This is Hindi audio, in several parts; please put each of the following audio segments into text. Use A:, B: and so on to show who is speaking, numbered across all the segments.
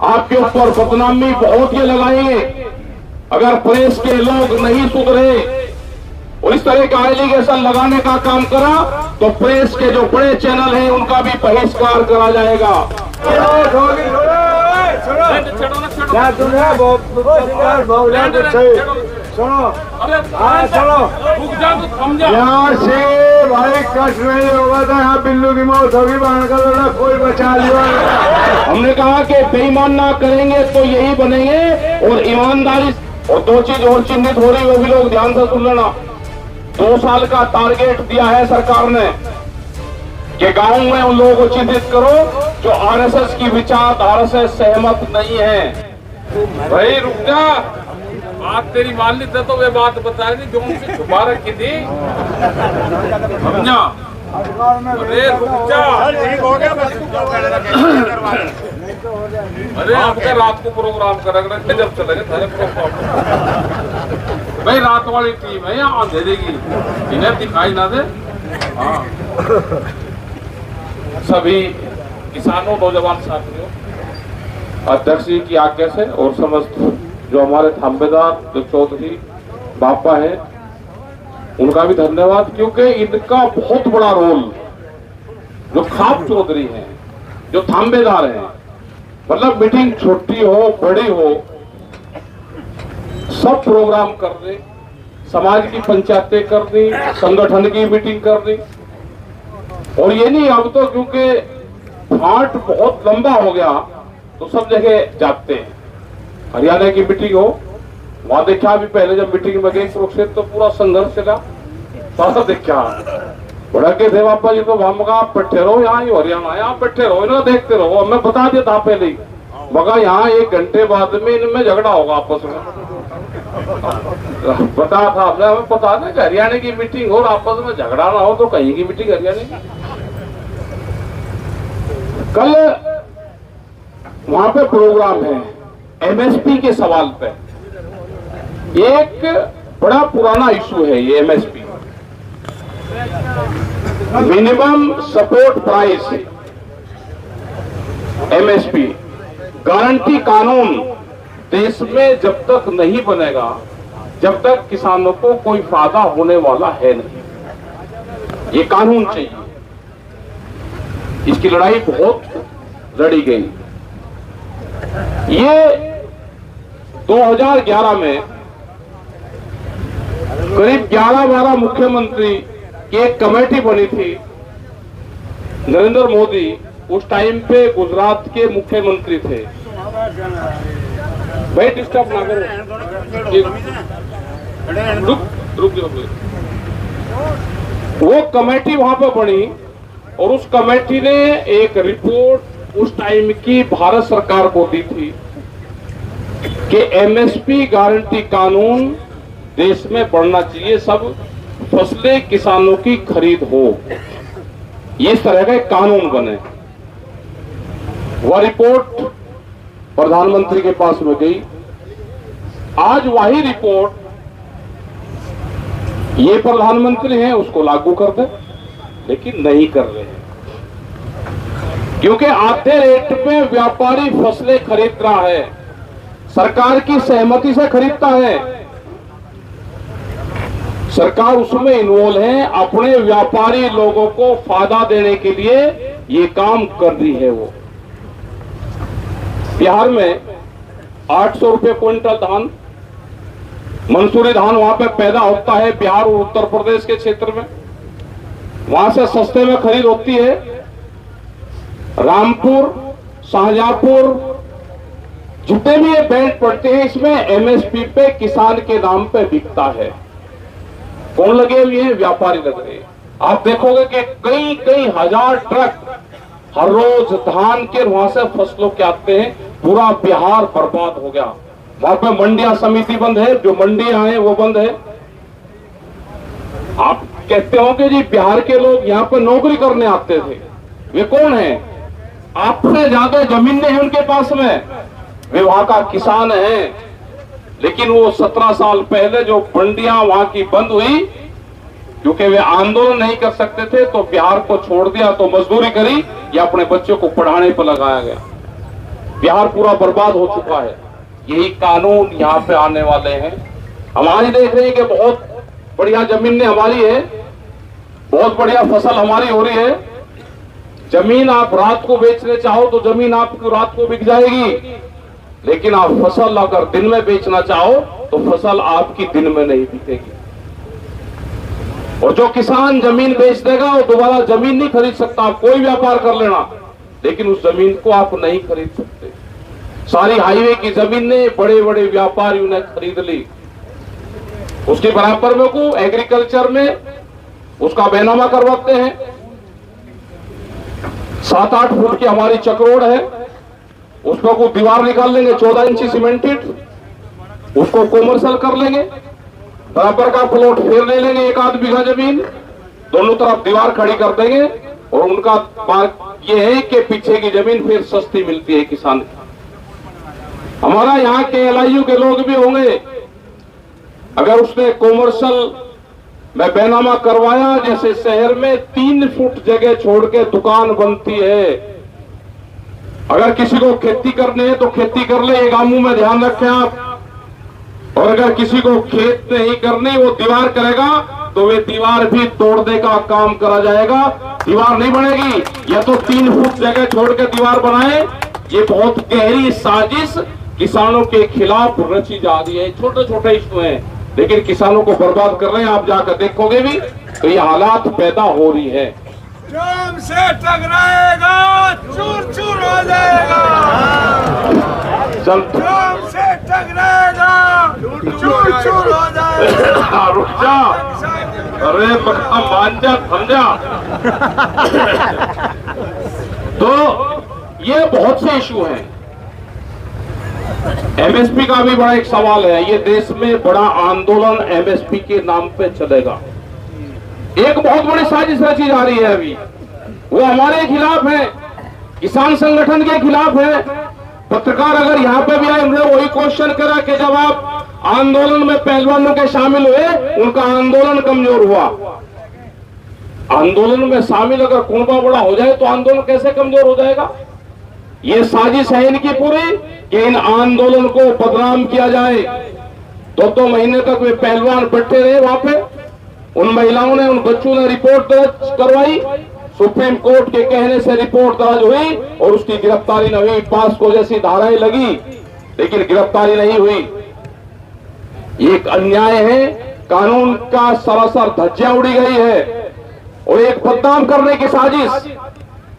A: आपके ऊपर बदनामी बहुत ये लगाएंगे अगर प्रेस के लोग नहीं सुधरे और इस तरह का एलिगेशन लगाने का काम करा तो प्रेस के जो बड़े चैनल हैं उनका भी बहिष्कार करा जाएगा।
B: यहाँ से भाई कष्ट नहीं होगा था, यहाँ बिल्लू की मौत होगी, बाहर कोई बचा लिया।
A: हमने कहा कि बेईमान ना करेंगे तो यही बनेंगे और ईमानदारी। और दो चीज और चिन्हित हो रही, वो भी लोग ध्यान से सुन लेना। 2 साल का टारगेट दिया है सरकार ने कि गांव में उन लोगों को चिन्हित करो जो आरएसएस की विचारधारा से सहमत नहीं है।
C: भाई रुक जा, बात तेरी मान ली तो वे बात बता दी जो उनसे छुपा रखी थी। समझा? अरे रुक जा, अरे आपका रात को प्रोग्राम कर रखे जब चले गए सारे प्रोग्राम। भाई रात वाली टीम है यहाँ अंधेरे की, इन्हें दिखाई ना दे। हाँ, सभी किसानों नौजवान साथियों, अध्यक्ष जी की आज्ञा से और समस्त जो हमारे थांबेदार जो चौधरी बापा है उनका भी धन्यवाद, क्योंकि इनका बहुत बड़ा रोल जो खाप चौधरी हैं, जो थांबेदार हैं, मतलब मीटिंग छोटी हो बड़ी हो सब प्रोग्राम कर दे, समाज की पंचायतें कर दी, संगठन की मीटिंग कर दी। और ये नहीं, अब तो क्योंकि फाट बहुत लंबा हो गया तो सब जगह जाते हैं। हरियाणा की मीटिंग हो, वहां देखा भी पहले जब मीटिंग में गई कुरुक्षेत्र तो पूरा संघर्ष चला, सारा देखा भड़के थे बापा जी। तो हम कहा बैठे रहो यहाँ, हरियाणा यहाँ बैठे रहो, इन्हें देखते रहो। मैं बता दिया था पहले ही, मगा यहाँ 1 घंटे बाद में इनमें झगड़ा होगा आपस में। बता था हमें पता था कि हरियाणा की मीटिंग हो और आपस में झगड़ा ना हो तो कहीं की मीटिंग हरियाणा की। कल वहां पे प्रोग्राम है एमएसपी के सवाल पे। एक बड़ा पुराना इशू है ये MSP, minimum support price, MSP guarantee कानून देश में जब तक नहीं बनेगा, जब तक किसानों को कोई फायदा होने वाला है नहीं। ये कानून चाहिए, इसकी लड़ाई बहुत लड़ी गई। ये 2011 में करीब 11-12 मुख्यमंत्री की एक कमेटी बनी थी। नरेंद्र मोदी उस टाइम पे गुजरात के मुख्यमंत्री थे। भाई डिस्टर्ब ना करो, रुक जाओ। वो कमेटी वहां पर बनी और उस कमेटी ने एक रिपोर्ट उस टाइम की भारत सरकार को दी थी कि एमएसपी गारंटी कानून देश में बढ़ना चाहिए, सब फसलें किसानों की खरीद हो, ये इस तरह का कानून बने। वह रिपोर्ट प्रधानमंत्री के पास में गई। आज वही रिपोर्ट ये प्रधानमंत्री हैं उसको लागू कर दे, लेकिन नहीं कर रहे हैं, क्योंकि आधे रेट पे व्यापारी फसलें खरीद रहा है, सरकार की सहमति से खरीदता है, सरकार उसमें इन्वॉल्व है, अपने व्यापारी लोगों को फायदा देने के लिए ये काम कर रही है। वो बिहार में 800 रुपए क्विंटल धान, मंसूरी धान वहां पे पैदा होता है, बिहार और उत्तर प्रदेश के क्षेत्र में, वहां से सस्ते में खरीद होती है। रामपुर, शाहजहांपुर, जितने भी ये बेल्ट पड़ते हैं इसमें एमएसपी पे किसान के नाम पे बिकता है। कौन लगे हुए हैं? व्यापारी लग रहे हैं। आप देखोगे कि कई कई हजार ट्रक हर रोज धान के वहां से फसलों के आते हैं। पूरा बिहार बर्बाद हो गया। वहां पे मंडिया समिति बंद है, जो मंडियां हैं वो बंद है। आप कहते हो कि जी बिहार के लोग यहाँ पे नौकरी करने आते थे, वे कौन है? आपसे ज्यादा जमीनें हैं उनके पास में, वे वहां का किसान है। लेकिन वो 17 साल पहले जो मंडियां वहां की बंद हुई, क्योंकि वे आंदोलन नहीं कर सकते थे, तो बिहार को छोड़ दिया, तो मजदूरी करी या अपने बच्चों को पढ़ाने पर लगाया गया। बिहार पूरा बर्बाद हो चुका है। यही कानून यहाँ पे आने वाले हैं। हमारी देख रहे हैं कि बहुत बढ़िया जमीन हमारी है, बहुत बढ़िया फसल हमारी हो रही है। जमीन आप रात को बेचने चाहो तो जमीन आपको रात को बिक जाएगी, लेकिन आप फसल अगर दिन में बेचना चाहो तो फसल आपकी दिन में नहीं बिकेगी। और जो किसान जमीन बेच देगा वो दोबारा जमीन नहीं खरीद सकता। आप कोई व्यापार कर लेना, लेकिन उस जमीन को आप नहीं खरीद सकते। सारी हाईवे की जमीन ने बड़े बड़े व्यापारियों ने खरीद ली। उसके बराबर में को एग्रीकल्चर में उसका बैनामा करवाते हैं। 7-8 फुट की हमारी चक्रोड है, उसको को दीवार निकाल लेंगे 14 इंची सीमेंटेड, उसको कॉमर्शियल कर लेंगे। बराबर का प्लॉट फेर ले लेंगे 1 आध बीघा जमीन, दोनों तरफ दीवार खड़ी कर देंगे। और उनका बात यह है कि पीछे की जमीन फिर सस्ती मिलती है किसान को। हमारा यहाँ के LIU के लोग भी होंगे, अगर उसने कॉमर्शियल में बैनामा करवाया, जैसे शहर में 3 फुट जगह छोड़ के दुकान बनती है। अगर किसी को खेती करनी है तो खेती कर ले, ये गांवों में ध्यान रखें आप। और अगर किसी को खेत नहीं करनी, वो दीवार करेगा तो वे दीवार भी तोड़ने का काम करा जाएगा। दीवार नहीं बनेगी, या तो 3 फुट जगह छोड़ के दीवार बनाए। ये बहुत गहरी साजिश किसानों के खिलाफ रची जा रही है। छोटे छोटे इशू हैं, लेकिन किसानों को बर्बाद कर रहे हैं। आप जाकर देखोगे भी तो ये हालात पैदा हो रही है।
B: जाम से टकराएगा, चूर चूर हो जाएगा।
C: चल
B: जाम से टकराएगा, चूर चूर हो जाएगा।
C: रुक जा, अरे मान जा, समझा। तो ये बहुत से इशू हैं। MSP का भी बड़ा एक सवाल है। ये देश में बड़ा आंदोलन MSP के नाम पे चलेगा। एक बहुत बड़ी साजिश रची जा रही है अभी, वो हमारे खिलाफ है, किसान संगठन के खिलाफ है। पत्रकार अगर यहाँ पे भी आए, उन्होंने वही क्वेश्चन करा कि जब आप आंदोलन में पहलवानों के शामिल हुए, उनका आंदोलन कमजोर हुआ। आंदोलन में शामिल अगर कुनबा बड़ा हो जाए तो आंदोलन कैसे कमजोर हो जाएगा? ये साजिश है इनकी पूरी कि इन आंदोलन को बदनाम किया जाए। 2 महीने तक वे पहलवान बैठे रहे वहां पे। उन महिलाओं ने, उन बच्चों ने रिपोर्ट दर्ज करवाई, सुप्रीम कोर्ट के कहने से रिपोर्ट दर्ज हुई और उसकी गिरफ्तारी न हुई। पास्को जैसी धाराएं लगी, लेकिन गिरफ्तारी नहीं हुई। एक अन्याय है, कानून का सरासर धज्जियां उड़ी गई है। और एक बदनाम करने की साजिश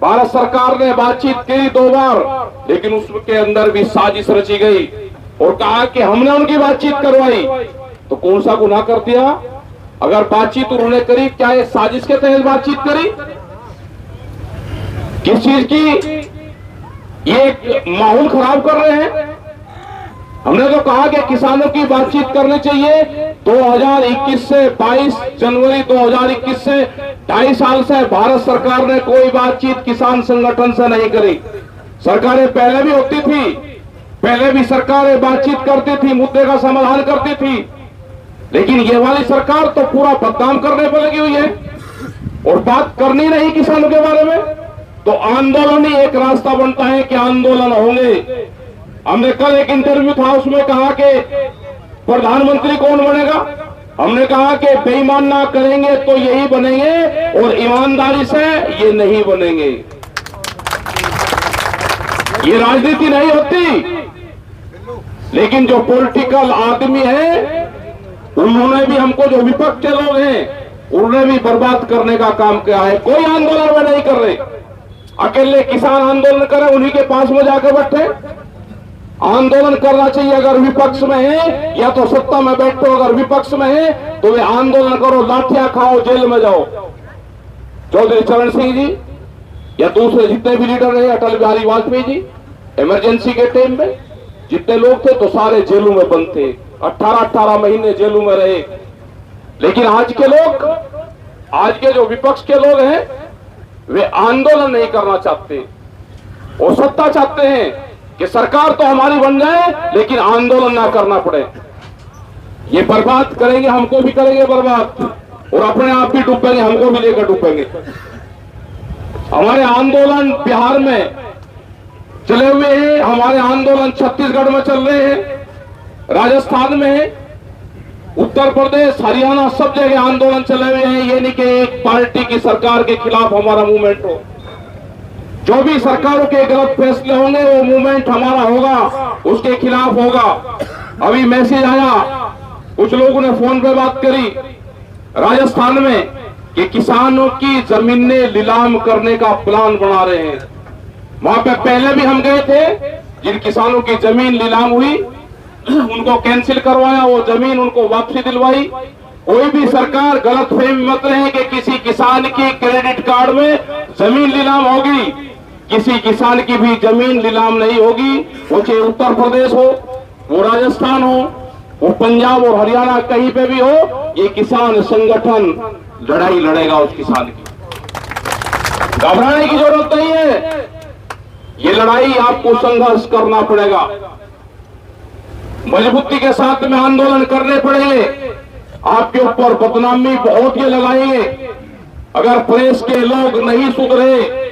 C: भारत सरकार ने बातचीत की 2 बार, लेकिन उसके अंदर भी साजिश रची गई और कहा कि हमने उनकी बातचीत करवाई। तो कौन सा गुनाह कर दिया? अगर बातचीत उन्होंने करी, क्या ये साजिश के तहत बातचीत करी? किस चीज की? ये माहौल खराब कर रहे हैं। हमने तो कहा कि किसानों की बातचीत करनी चाहिए। 2021 से 22 जनवरी 2021 से 2.5 साल से भारत सरकार ने कोई बातचीत किसान संगठन से नहीं करी। सरकारें पहले भी होती थी, पहले भी सरकारें बातचीत करती थी, मुद्दे का समाधान करती थी, लेकिन ये वाली सरकार तो पूरा बदनाम करने पर लगी हुई है और बात करनी नहीं किसानों के बारे में। तो आंदोलन ही एक रास्ता बनता है कि आंदोलन होंगे। हमने कल एक इंटरव्यू था, उसमें कहा कि प्रधानमंत्री कौन बनेगा? हमने कहा कि बेईमान ना करेंगे तो यही बनेंगे और ईमानदारी से ये नहीं बनेंगे। ये राजनीति नहीं होती। लेकिन जो पॉलिटिकल आदमी है, उन्होंने भी हमको, जो विपक्ष के लोग हैं, उन्होंने भी बर्बाद करने का काम किया है। कोई आंदोलन में नहीं कर रहे। अकेले किसान आंदोलन करें, उन्हीं के पास में जाकर बैठे। आंदोलन करना चाहिए अगर विपक्ष में है, या तो सत्ता में बैठो। अगर विपक्ष में है तो वे आंदोलन करो, लाठियां खाओ, जेल में जाओ। चौधरी चरण सिंह जी या दूसरे जितने भी लीडर रहे, अटल बिहारी वाजपेयी जी, इमरजेंसी के टाइम में जितने लोग थे तो सारे जेलों में बंद थे। 18-18 महीने जेलों में रहे। लेकिन आज के लोग, आज के जो विपक्ष के लोग हैं, वे आंदोलन नहीं करना चाहते। वो सत्ता चाहते हैं कि सरकार तो हमारी बन जाए, लेकिन आंदोलन ना करना पड़े। ये बर्बाद करेंगे, हमको भी करेंगे बर्बाद, और अपने आप भी डूबेंगे, हमको भी लेकर डूबेंगे। हमारे आंदोलन बिहार में चले हुए हैं, हमारे आंदोलन छत्तीसगढ़ में चल रहे हैं, राजस्थान में है, उत्तर प्रदेश, हरियाणा, सब जगह आंदोलन चले हुए हैं। ये नहीं कि एक पार्टी की सरकार के खिलाफ हमारा मूवमेंट हो। जो भी सरकारों के गलत फैसले होंगे वो मूवमेंट हमारा होगा, उसके खिलाफ होगा। अभी मैसेज आया, कुछ लोगों ने फोन पे बात करी राजस्थान में कि किसानों की जमीनें नीलाम करने का प्लान बना रहे हैं। वहां पे पहले भी हम गए थे, जिन किसानों की जमीन नीलाम हुई उनको कैंसिल करवाया, वो जमीन उनको वापसी दिलवाई। कोई भी सरकार गलतफहमी मत रहे कि किसी किसान की क्रेडिट कार्ड में जमीन नीलाम होगी। किसी किसान की भी जमीन नीलाम नहीं होगी, वो चाहे उत्तर प्रदेश हो, वो राजस्थान हो, वो पंजाब और हरियाणा, कहीं पे भी हो, ये किसान संगठन लड़ाई लड़ेगा उस किसान की। घबराने की जरूरत नहीं है, ये लड़ाई आपको संघर्ष करना पड़ेगा, मजबूती के साथ में आंदोलन करने पड़ेंगे। आपके ऊपर बदनामी बहुत ये लगाएंगे अगर प्रेस के लोग नहीं सुधरे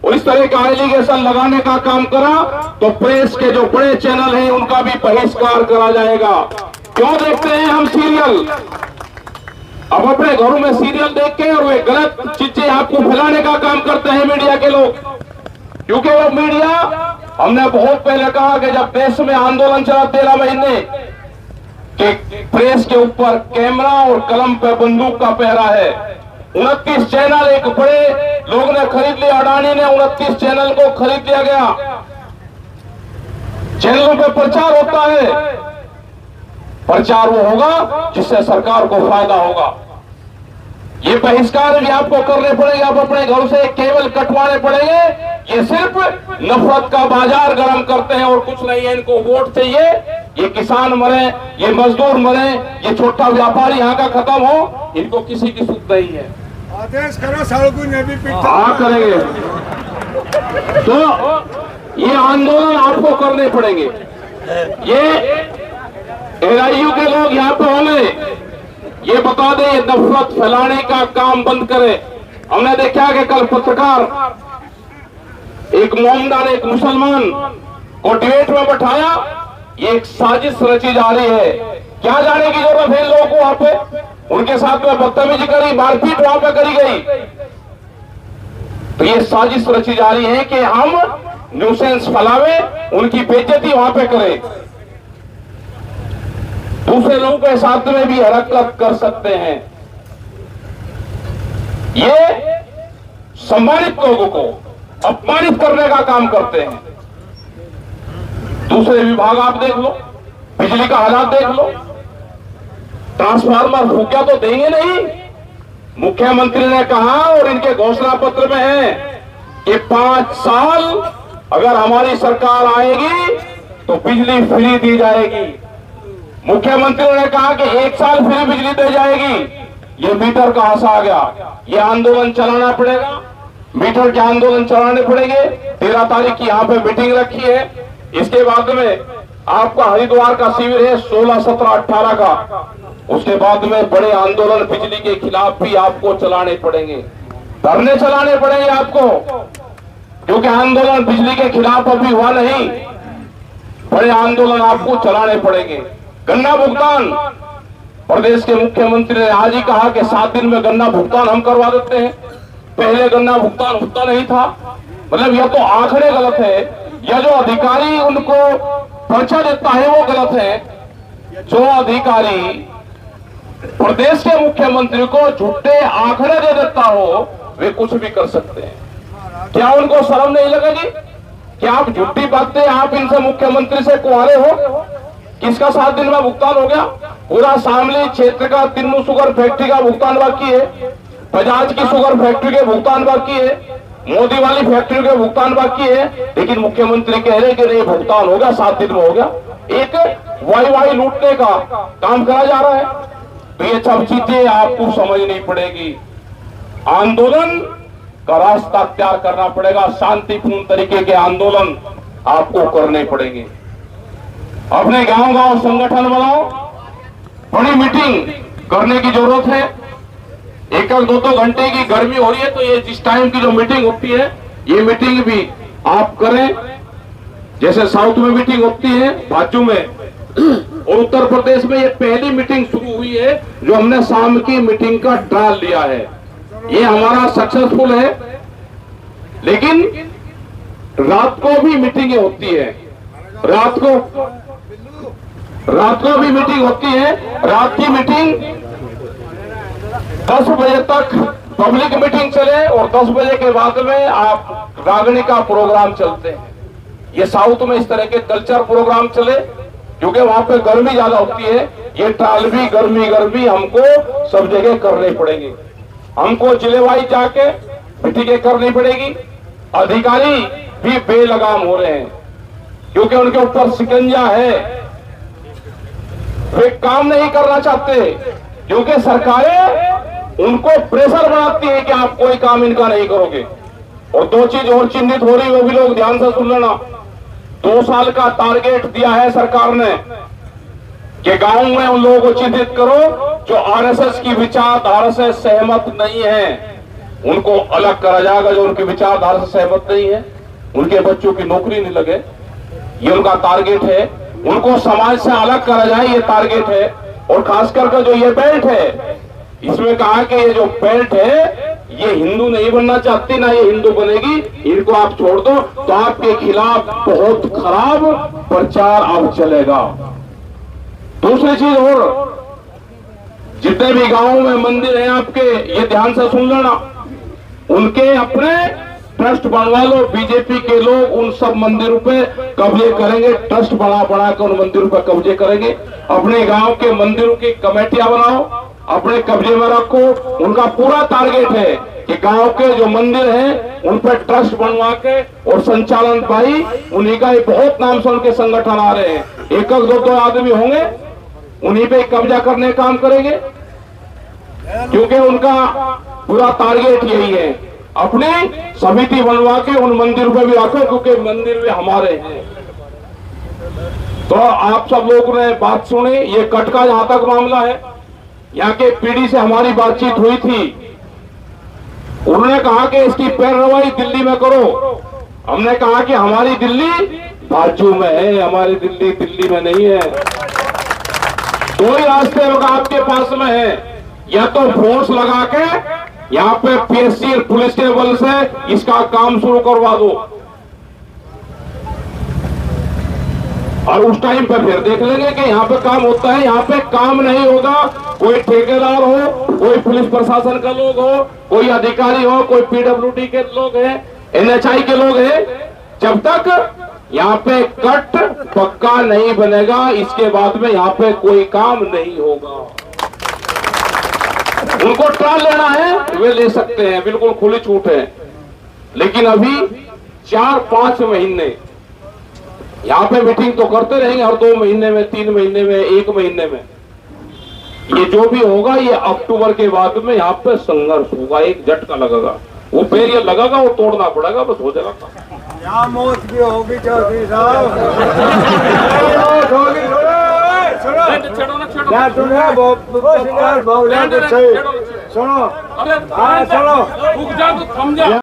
C: और इस तरह का एलिगेशन लगाने का काम करा तो प्रेस के जो बड़े चैनल हैं उनका भी बहिष्कार करा जाएगा। क्यों देखते हैं हम सीरियल? अब अपने घरों में सीरियल देख के और वे गलत चीजें आपको फैलाने का काम करते हैं मीडिया के लोग, क्योंकि वो मीडिया, हमने बहुत पहले कहा कि जब देश में आंदोलन चला 13 महीने कि प्रेस के ऊपर कैमरा और कलम पे बंदूक का पहरा है। 29 चैनल एक बड़े लोग ने खरीद लिया, अडानी ने 29 चैनल को खरीद लिया गया। चैनलों पे प्रचार होता है, प्रचार वो होगा जिससे सरकार को फायदा होगा। ये बहिष्कार भी आपको करने पड़ेंगे, आप अपने घर से केबल कटवाने पड़ेंगे। ये सिर्फ नफरत का बाजार गर्म करते हैं और कुछ नहीं है। इनको वोट चाहिए, ये किसान मरे, ये मजदूर मरे, ये छोटा व्यापारी यहाँ का खत्म हो, इनको किसी की सुध नहीं है।
B: आदेश करो सड़कों ने भी पीछे।
C: हाँ करेंगे, तो ये आंदोलन आपको करने पड़ेंगे। ये एआईयू के लोग यहाँ पे होंगे, ये बता दें, ये नफरत फैलाने का काम बंद करें। हमने देखा कि कल पत्रकार एक मोमडन, एक मुसलमान को डिबेट में बैठाया, ये एक साजिश रची जा रही है। क्या जाने की जरूरत है इन लोगों को? वहां पे उनके साथ में बदतमीजी करी, मारपीट वहां पे करी गई। तो ये साजिश रची जा रही है कि हम न्यूसेंस फैलावे, उनकी बेइज्जती वहां पे करें, दूसरे लोगों के साथ में भी हरकत कर सकते हैं। ये सम्मानित लोगों को अपमानित करने का काम करते हैं। दूसरे विभाग आप देख लो, बिजली का हालात देख लो, ट्रांसफार्मर फूका तो देंगे नहीं। मुख्यमंत्री ने कहा और इनके घोषणा पत्र में है कि 5 साल अगर हमारी सरकार आएगी तो बिजली फ्री दी जाएगी। मुख्यमंत्री ने कहा कि 1 साल फ्री बिजली दी जाएगी। ये मीटर कहां से आ गया? ये आंदोलन चलाना पड़ेगा, मीटर के आंदोलन चलाने पड़ेंगे। 13 तारीख की यहाँ पे मीटिंग रखी है। इसके बाद में आपका हरिद्वार का शिविर है 16, 17, 18 का। उसके बाद में बड़े आंदोलन बिजली के खिलाफ भी आपको चलाने पड़ेंगे, धरने चलाने पड़ेंगे आपको, क्योंकि आंदोलन बिजली के खिलाफ अभी हुआ नहीं। बड़े आंदोलन आपको चलाने पड़ेंगे। गन्ना भुगतान, प्रदेश के मुख्यमंत्री ने आज ही कहा कि 7 दिन में गन्ना भुगतान हम करवा देते हैं। पहले गन्ना भुगतान होता नहीं था। मतलब यह तो आंकड़े गलत है, या जो अधिकारी उनको पर्चा देता है वो गलत है। जो अधिकारी प्रदेश के मुख्यमंत्री को झूठे आंकड़े दे देता हो, वे कुछ भी कर सकते हैं। क्या उनको शर्म नहीं लगेगी? क्या आप झूठी बातें, आप इनसे मुख्यमंत्री से कुंवारे हो? किसका 7 दिन में भुगतान हो गया? पूरा शामली क्षेत्र का तिन्नू शुगर फैक्ट्री का भुगतान बाकी है, बजाज की शुगर फैक्ट्री के भुगतान बाकी है, मोदी वाली फैक्ट्री के भुगतान बाकी है। लेकिन मुख्यमंत्री कह रहे कि नहीं भुगतान हो गया, 7 दिन में हो गया। एक वाई लूटने का काम करा जा रहा है। तो ये सब चीजें आपको समझनी पड़ेगी। आंदोलन का रास्ता तैयार करना पड़ेगा, शांतिपूर्ण तरीके के आंदोलन आपको करने पड़ेंगे। अपने गांव गांव संगठन बनाओ, बड़ी मीटिंग करने की जरूरत है। 1-2 घंटे की गर्मी हो रही है तो ये जिस टाइम की जो मीटिंग होती है, ये मीटिंग भी आप करें। जैसे साउथ में मीटिंग होती है भाजू में, और उत्तर प्रदेश में ये पहली मीटिंग शुरू हुई है जो हमने शाम की मीटिंग का ट्रायल लिया है। ये हमारा सक्सेसफुल है। लेकिन रात को भी मीटिंगें होती है, रात को भी मीटिंग होती है। रात की मीटिंग 10 बजे तक पब्लिक मीटिंग चले और 10 बजे के बाद में आप रागनी का प्रोग्राम चलते हैं। ये साउथ में इस तरह के कल्चर प्रोग्राम चले, क्योंकि वहां पे गर्मी ज्यादा होती है। ये ट्रायल भी गर्मी हमको सब जगह करनी पड़ेगी। हमको जिलेवाई जाके मीटिंगें करनी पड़ेगी। अधिकारी भी बेलगाम हो रहे हैं, क्योंकि उनके ऊपर शिकंजा है। वे काम नहीं करना चाहते, क्योंकि सरकारें उनको प्रेशर बनाती है कि आप कोई काम इनका नहीं करोगे। और दो चीज और चिन्हित हो रही, वो भी लोग ध्यान से सुन लेना। 2 साल का टारगेट दिया है सरकार ने कि गांव में उन लोगों को चिन्हित करो जो आरएसएस की विचारधारा से सहमत नहीं है। उनको अलग करा जाएगा। जो उनकी विचारधारा से सहमत नहीं है, उनके बच्चों की नौकरी नहीं लगे, ये उनका टारगेट है। उनको समाज से अलग करा जाए, ये टारगेट है। और खासकर जो ये बेल्ट है, इसमें कहा कि ये जो बेल्ट है ये हिंदू नहीं बनना चाहती, ना ये हिंदू बनेगी, इनको आप छोड़ दो। तो आपके खिलाफ बहुत खराब प्रचार अब चलेगा। दूसरी चीज और, जितने भी गांवों में मंदिर हैं आपके, ये ध्यान से सुन लेना, उनके अपने ट्रस्ट बनवा लो। बीजेपी के लोग उन सब मंदिरों पे कब्जे करेंगे, ट्रस्ट बना कर उन मंदिरों पे कब्जे करेंगे। अपने गांव के मंदिरों की कमेटियां बनाओ, अपने कब्जे में रखो। उनका पूरा टारगेट है कि गांव के जो मंदिर हैं उन पर ट्रस्ट बनवा के और संचालन भाई उन्हीं का, बहुत नाम से उनके संगठन आ रहे हैं। एक दो आदमी होंगे, उन्हीं पे कब्जा करने का काम करेंगे, क्योंकि उनका पूरा टारगेट यही है। अपने समिति बनवा के उन मंदिरों पे भी रखो, क्योंकि मंदिर भी हमारे हैं। तो आप सब लोगों ने बात सुनी। ये कट का जहां तक मामला है, यहाँ के पीडी से हमारी बातचीत हुई थी। उन्होंने कहा कि इसकी पैरवाई दिल्ली में करो। हमने कहा कि हमारी दिल्ली बाजू में है, हमारी दिल्ली में नहीं है। 2 ही रास्ते आपके पास में है, या तो फोर्स लगा के यहाँ पे पीएससी और पुलिस के बल से इसका काम शुरू करवा दो, और उस टाइम पे फिर देख लेंगे कि यहाँ पे काम होता है। यहाँ पे काम नहीं होगा, कोई ठेकेदार हो, कोई पुलिस प्रशासन का लोग हो, कोई अधिकारी हो, कोई पीडब्ल्यूडी के लोग हैं, एनएचआई के लोग हैं, जब तक यहाँ पे कट पक्का नहीं बनेगा, इसके बाद में यहाँ पे कोई काम नहीं होगा। उनको ट्रायल लेना है, वे ले सकते हैं, बिल्कुल खुली छूट है। लेकिन अभी 4-5 महीने यहाँ पे मीटिंग तो करते रहेंगे, हर 2 महीने में, 3 महीने में, 1 महीने में। ये जो भी होगा, ये अक्टूबर के बाद में यहाँ पे संघर्ष होगा, एक झटका लगेगा। वो पैर ये लगेगा, वो तोड़ना पड़ेगा, बस हो जाएगा।
B: यहाँ मौत भी होगी चौधरी साहब। सुनो,
C: अरे सुनो, रुक जा तो थम जा।